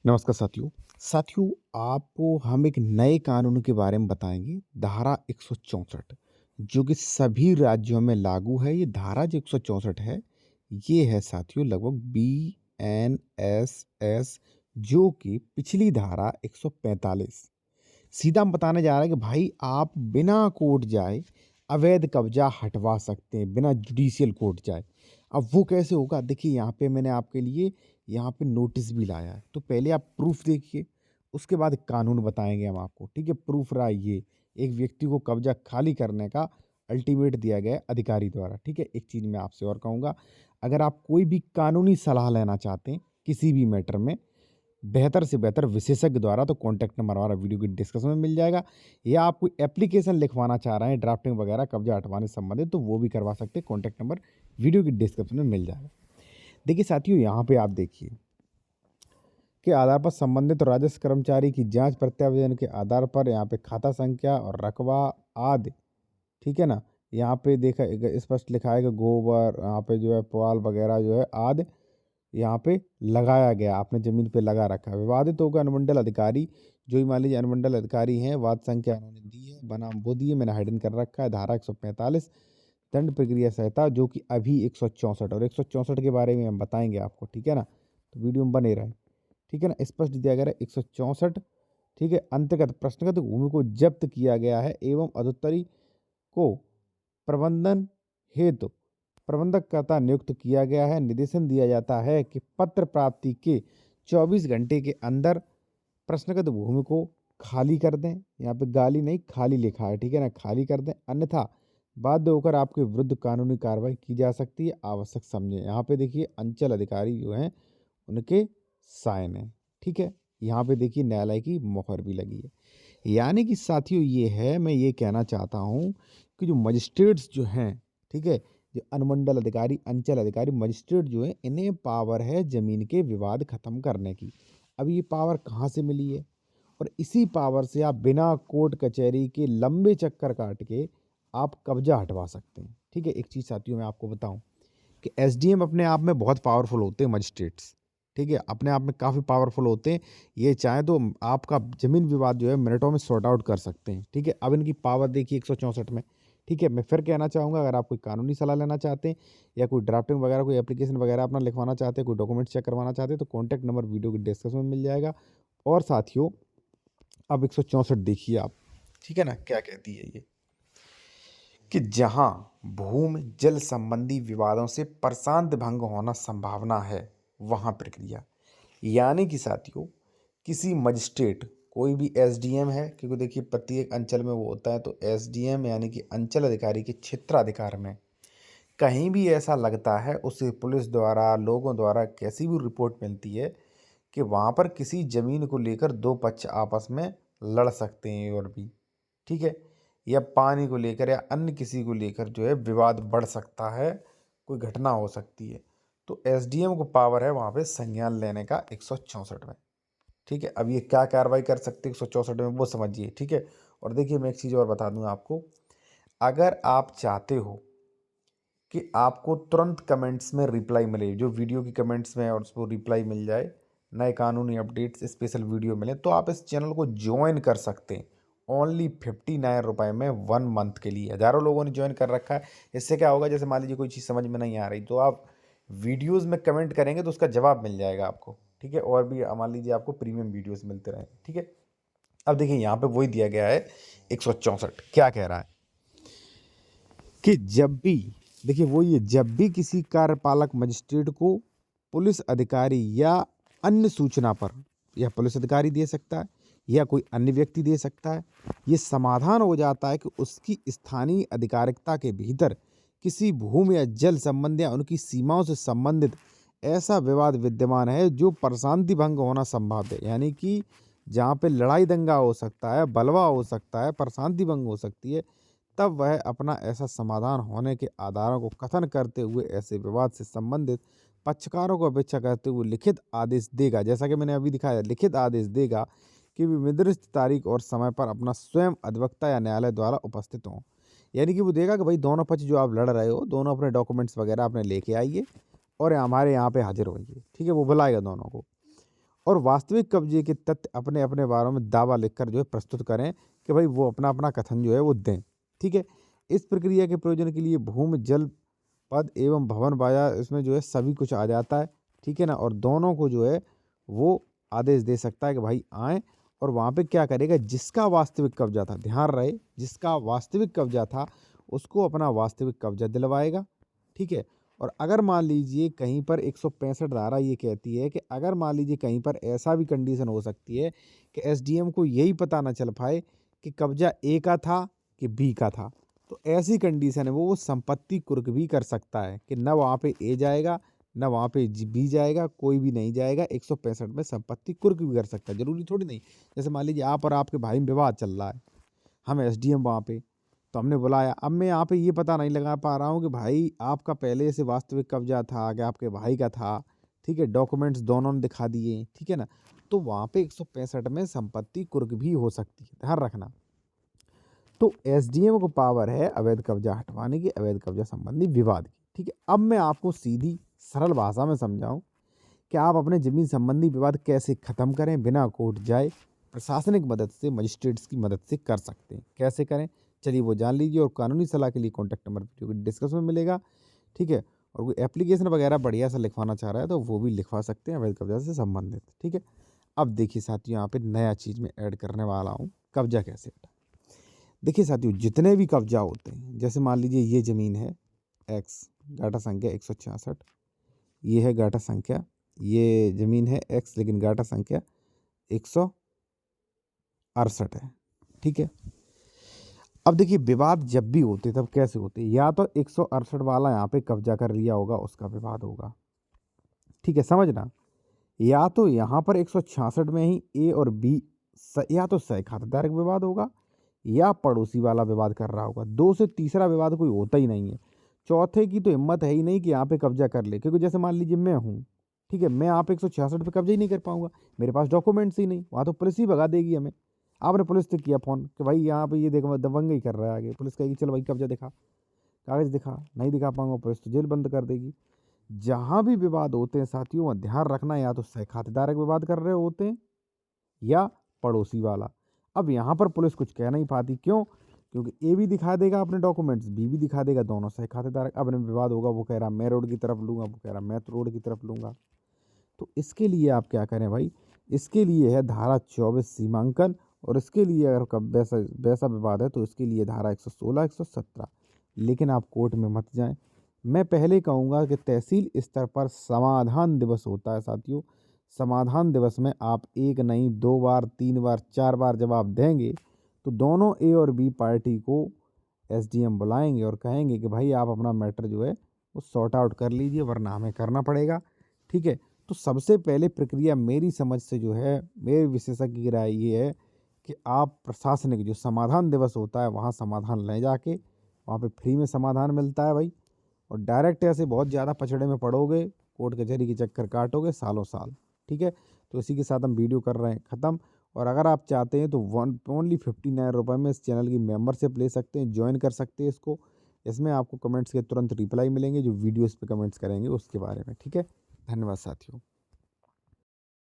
नमस्कार साथियों। साथियों, आपको हम एक नए कानून के बारे में बताएँगे, धारा 164 जो कि सभी राज्यों में लागू है। ये धारा जो 164 है, ये है साथियों लगभग बीएनएसएस जो कि पिछली धारा 145। सीधा हम बताने जा रहे हैं कि भाई आप बिना कोर्ट जाए अवैध कब्जा हटवा सकते हैं, बिना जुडिशियल कोर्ट जाए। अब वो कैसे होगा? देखिए यहाँ पे मैंने आपके लिए यहाँ पे नोटिस भी लाया है। तो पहले आप प्रूफ देखिए, उसके बाद कानून बताएँगे हम आपको, ठीक है? प्रूफ रहा ये, एक व्यक्ति को कब्जा खाली करने का अल्टीमेट दिया गया है अधिकारी द्वारा, ठीक है? एक चीज़ मैं आपसे और कहूँगा, अगर आप कोई भी कानूनी सलाह लेना चाहते हैं, किसी भी मैटर में, बेहतर से बेहतर विशेषज्ञ द्वारा, तो कॉन्टैक्ट नंबर हमारा वीडियो की डिस्क्रिप्शन में मिल जाएगा। या आप कोई एप्लीकेशन लिखवाना चाह रहे हैं ड्राफ्टिंग वगैरह कब्जा हटवाने से संबंधित, तो वो भी करवा सकते हैं। कॉन्टैक्ट नंबर वीडियो की डिस्क्रिप्शन में मिल जाएगा। देखिए साथियों, यहाँ पे आप देखिए के आधार पर संबंधित राजस्व कर्मचारी की जांच प्रत्यावेदन के आधार पर यहाँ पे खाता संख्या और रकबा आदि, ठीक है ना? यहाँ पे देखा स्पष्ट लिखा है कि गोबर यहाँ पे जो है पुआल वगैरह जो है आदि यहाँ पे लगाया गया, आपने ज़मीन पे लगा रखा है। विवादित होगा अनुमंडल अधिकारी, जो ही मान लीजिए अनुमंडल अधिकारी हैं, वाद संख्या उन्होंने दी है, बनाम वो दी है, मैंने हाइडन कर रखा है। धारा 145 दंड प्रक्रिया संहिता जो कि अभी 164 और 164 के बारे में हम बताएँगे आपको, ठीक है ना? तो वीडियो में बने रहें, ठीक है ना? स्पष्ट दिया गया है 164, ठीक है? अंतर्गत प्रश्नगत भूमि को जब्त किया गया है एवं अधोत्तरी को प्रबंधन हेतु प्रबंधकर्ता नियुक्त किया गया है। निर्देशन दिया जाता है कि पत्र प्राप्ति के 24 घंटे के अंदर प्रश्नगत भूमि को खाली कर दें। यहाँ पे गाली नहीं, खाली लिखा है, ठीक है ना? खाली कर दें, अन्यथा बाध्य होकर आपके विरुद्ध कानूनी कार्रवाई की जा सकती है, आवश्यक समझें। यहाँ पे देखिए अंचल अधिकारी जो हैं उनके साइन है, ठीक है? यहाँ पे देखिए न्यायालय की मोहर भी लगी है। यानी कि साथियों ये है, मैं ये कहना चाहता हूँ कि जो मजिस्ट्रेट्स जो हैं, ठीक है? जो अनुमंडल अधिकारी, अंचल अधिकारी, मजिस्ट्रेट जो हैं, इन्हें पावर है ज़मीन के विवाद ख़त्म करने की। अब ये पावर कहाँ से मिली है? और इसी पावर से आप बिना कोर्ट कचहरी के लंबे चक्कर काट के आप कब्ज़ा हटवा सकते हैं, ठीक है? एक चीज़ साथियों मैं आपको बताऊँ कि एसडीएम अपने आप में बहुत पावरफुल होते हैं, मजिस्ट्रेट्स, ठीक है? अपने आप में काफ़ी पावरफुल होते हैं। ये चाहें तो आपका ज़मीन विवाद जो है मिनटों में सॉर्ट आउट कर सकते हैं, ठीक है? अब इनकी पावर देखिए 164 में, ठीक है? मैं फिर कहना चाहूँगा, अगर आप कोई कानूनी सलाह लेना चाहते हैं या कोई ड्राफ्टिंग वगैरह, कोई एप्लीकेशन वगैरह अपना लिखवाना चाहते हैं, कोई डॉक्यूमेंट चेक करवाना चाहते हैं, तो कॉन्टैक्ट नंबर वीडियो की डिस्क्रिप्शन में मिल जाएगा। और साथियों, अब 164 देखिए आप, ठीक है ना? क्या कहती है ये? कि जहाँ भूमि जल संबंधी विवादों से प्रशांत भंग होना संभावना है, वहाँ प्रक्रिया। यानी कि साथियों, किसी मजिस्ट्रेट, कोई भी एसडीएम है, क्योंकि देखिए प्रत्येक अंचल में वो होता है, तो एसडीएम यानी कि अंचल अधिकारी के क्षेत्राधिकार में कहीं भी ऐसा लगता है, उसे पुलिस द्वारा, लोगों द्वारा कैसी भी रिपोर्ट मिलती है कि वहाँ पर किसी ज़मीन को लेकर दो पक्ष आपस में लड़ सकते हैं और भी, ठीक है? या पानी को लेकर या अन्य किसी को लेकर जो है विवाद बढ़ सकता है, कोई घटना हो सकती है। तो एसडीएम को पावर है वहाँ पे संज्ञान लेने का 164 में, ठीक है? अब ये क्या कार्रवाई कर सकते हैं 164 में, वो समझिए, ठीक है? और देखिए मैं एक चीज़ और बता दूँ आपको, अगर आप चाहते हो कि आपको तुरंत कमेंट्स में रिप्लाई मिले, जो वीडियो की कमेंट्स में और उसको रिप्लाई मिल जाए, नए कानूनी अपडेट्स स्पेशल वीडियो मिले, तो आप इस चैनल को ज्वाइन कर सकते हैं। ओनली 59 रुपये में 1 मंथ के लिए। हज़ारों लोगों ने ज्वाइन कर रखा है। इससे क्या होगा, जैसे मान लीजिए कोई चीज़ समझ में नहीं आ रही, तो आप वीडियोज़ में कमेंट करेंगे तो उसका जवाब मिल जाएगा आपको, ठीक है? और भी मान लीजिए आपको प्रीमियम वीडियोज़ मिलते रहेंगे, ठीक है? अब देखिए यहाँ पे वही दिया गया है 164 क्या कह रहा है कि जब भी, देखिए वो ये, जब भी किसी कार्यपालक मजिस्ट्रेट को पुलिस अधिकारी या अन्य सूचना पर, या पुलिस अधिकारी दे सकता है या कोई अन्य व्यक्ति दे सकता है, ये समाधान हो जाता है कि उसकी स्थानीय अधिकारिकता के भीतर किसी भूमि या जल संबंध या उनकी सीमाओं से संबंधित ऐसा विवाद विद्यमान है जो प्रशांति भंग होना संभव है। यानी कि जहाँ पे लड़ाई दंगा हो सकता है, बलवा हो सकता है, प्रशांति भंग हो सकती है, तब वह अपना ऐसा समाधान होने के आधारों को कथन करते हुए ऐसे विवाद से संबंधित पक्षकारों को अपेक्षा करते हुए लिखित आदेश देगा। जैसा कि मैंने अभी दिखाया, लिखित आदेश देगा कि वे निर्दिष्ट तारीख और समय पर अपना स्वयं अधिवक्ता या न्यायालय द्वारा उपस्थित हों। यानी कि वो देगा कि भाई दोनों पक्ष जो आप लड़ रहे हो, दोनों अपने डॉक्यूमेंट्स वगैरह अपने लेके आइए और हमारे यहाँ पे हाजिर होइए, ठीक है? वो बुलाएगा दोनों को। और वास्तविक कब्जे के तथ्य अपने अपने बारे में दावा लिखकर जो है प्रस्तुत करें कि भाई वो अपना अपना कथन जो है वो दें। ठीक है। इस प्रक्रिया के प्रयोजन के लिए भूमि जल पद एवं भवन बाजार इसमें जो है सभी कुछ आ जाता है। ठीक है ना। और दोनों को जो है वो आदेश दे सकता है कि भाई आए, और वहाँ पे क्या करेगा, जिसका वास्तविक कब्जा था, ध्यान रहे, जिसका वास्तविक कब्जा था उसको अपना वास्तविक कब्जा दिलवाएगा। ठीक है। और अगर मान लीजिए कहीं पर 165 धारा ये कहती है कि अगर मान लीजिए कहीं पर ऐसा भी कंडीशन हो सकती है कि एसडीएम को यही पता ना चल पाए कि कब्जा ए का था कि बी का था, तो ऐसी कंडीशन है वो संपत्ति कुर्क भी कर सकता है कि न वहाँ पे ए जाएगा न वहाँ पे बी जाएगा, कोई भी नहीं जाएगा। 165 में संपत्ति कुर्क भी कर सकता है, जरूरी थोड़ी नहीं। जैसे मान लीजिए आप और आपके भाई में विवाद चल रहा है, हम एसडीएम वहाँ पे, तो हमने बुलाया। अब मैं यहाँ पे ये पता नहीं लगा पा रहा हूँ कि भाई आपका पहले से वास्तविक कब्जा था कि आपके भाई का था। ठीक है। डॉक्यूमेंट्स दोनों ने दिखा दिए। ठीक है ना। तो वहाँ पे 165 में संपत्ति कुर्क भी हो सकती है, ध्यान रखना। तो एसडीएम को पावर है अवैध कब्जा हटवाने की, अवैध कब्जा संबंधी विवाद की। ठीक है। अब मैं आपको सीधी सरल भाषा में समझाऊं कि आप अपने जमीन संबंधी विवाद कैसे खत्म करें बिना कोर्ट जाए, प्रशासनिक मदद से, मजिस्ट्रेट्स की मदद से कर सकते हैं। कैसे करें चलिए वो जान लीजिए, और कानूनी सलाह के लिए कॉन्टैक्ट नंबर वीडियो के डिस्क्रिप्शन में मिलेगा। ठीक है। और कोई एप्लीकेशन वगैरह बढ़िया सा लिखवाना चाह रहा है तो वो भी लिखवा सकते हैं अवैध कब्जा से संबंधित। ठीक है। अब देखिए साथियों, यहाँ पे नया चीज़ में ऐड करने वाला हूँ, कब्जा कैसे हटा। देखिए साथियों, जितने भी कब्जा होते हैं, जैसे मान लीजिए ये ज़मीन है एक्स, गाटा संख्या 166, ये है गाटा संख्या, ये ज़मीन है एक्स लेकिन गाटा संख्या 168 है। ठीक है। अब देखिए विवाद जब भी होते तब कैसे होते, या तो 168 वाला यहाँ पे कब्जा कर लिया होगा उसका विवाद होगा। ठीक है, समझना। या तो यहाँ पर 166 में ही ए और बी या तो सह खातेदार का विवाद होगा या पड़ोसी वाला विवाद कर रहा होगा। दो से तीसरा विवाद कोई होता ही नहीं है। चौथे की तो हिम्मत है ही नहीं कि यहाँ पे कब्जा कर ले, क्योंकि जैसे मान लीजिए मैं हूँ, ठीक है, मैं यहाँ पे 166 पे कब्जा ही नहीं कर पाऊंगा, मेरे पास डॉक्यूमेंट्स ही नहीं, वहाँ तो पुलिस ही भगा देगी हमें। आपने पुलिस से किया फ़ोन कि भाई यहाँ पे ये देखो दबंगई कर रहा है, आगे पुलिस कहेगी चलो भाई कब्जा दिखा, कागज़ दिखा, नहीं दिखा पाऊंगा पुलिस तो जेल बंद कर देगी। जहाँ भी विवाद होते हैं साथियों, वहाँ ध्यान रखना, या तो सह खातेदार विवाद कर रहे होते हैं या पड़ोसी वाला। अब यहाँ पर पुलिस कुछ कह नहीं पाती, क्यों? क्योंकि ए भी दिखा देगा अपने डॉक्यूमेंट्स, बी भी दिखा देगा, दोनों सह खातेदार। अब में विवाद होगा, वो कह रहा मैं रोड की तरफ लूँगा, वो कह रहा मैं तो रोड की तरफ लूँगा। तो इसके लिए आप क्या करें भाई, इसके लिए है धारा 24 सीमांकन, और इसके लिए अगर कब वैसा वैसा विवाद है तो इसके लिए धारा 116 117। लेकिन आप कोर्ट में मत जाएं। मैं पहले कहूँगा कि तहसील स्तर पर समाधान दिवस होता है साथियों। समाधान दिवस में आप एक नहीं, 2 बार, 3 बार, 4 बार जवाब देंगे तो दोनों ए और बी पार्टी को एसडीएम बुलाएंगे और कहेंगे कि भाई आप अपना मैटर जो है वो सॉर्ट आउट कर लीजिए, वरना हमें करना पड़ेगा। ठीक है। तो सबसे पहले प्रक्रिया मेरी समझ से जो है, मेरे विशेषज्ञ की राय ये है कि आप प्रशासनिक जो समाधान दिवस होता है वहाँ समाधान ले जाके, वहाँ पे फ्री में समाधान मिलता है भाई। और डायरेक्ट ऐसे बहुत ज़्यादा पछड़े में पड़ोगे, कोर्ट कचहरी के चक्कर काटोगे सालों साल। ठीक है। तो इसी के साथ हम वीडियो कर रहे हैं ख़त्म। और अगर आप चाहते हैं तो ओनली 59 रुपये में इस चैनल की मेंबरशिप ले सकते हैं, ज्वाइन कर सकते हैं इसको। इसमें आपको कमेंट्स के तुरंत रिप्लाई मिलेंगे, जो वीडियोस पे कमेंट्स करेंगे उसके बारे में। ठीक है। धन्यवाद साथियों।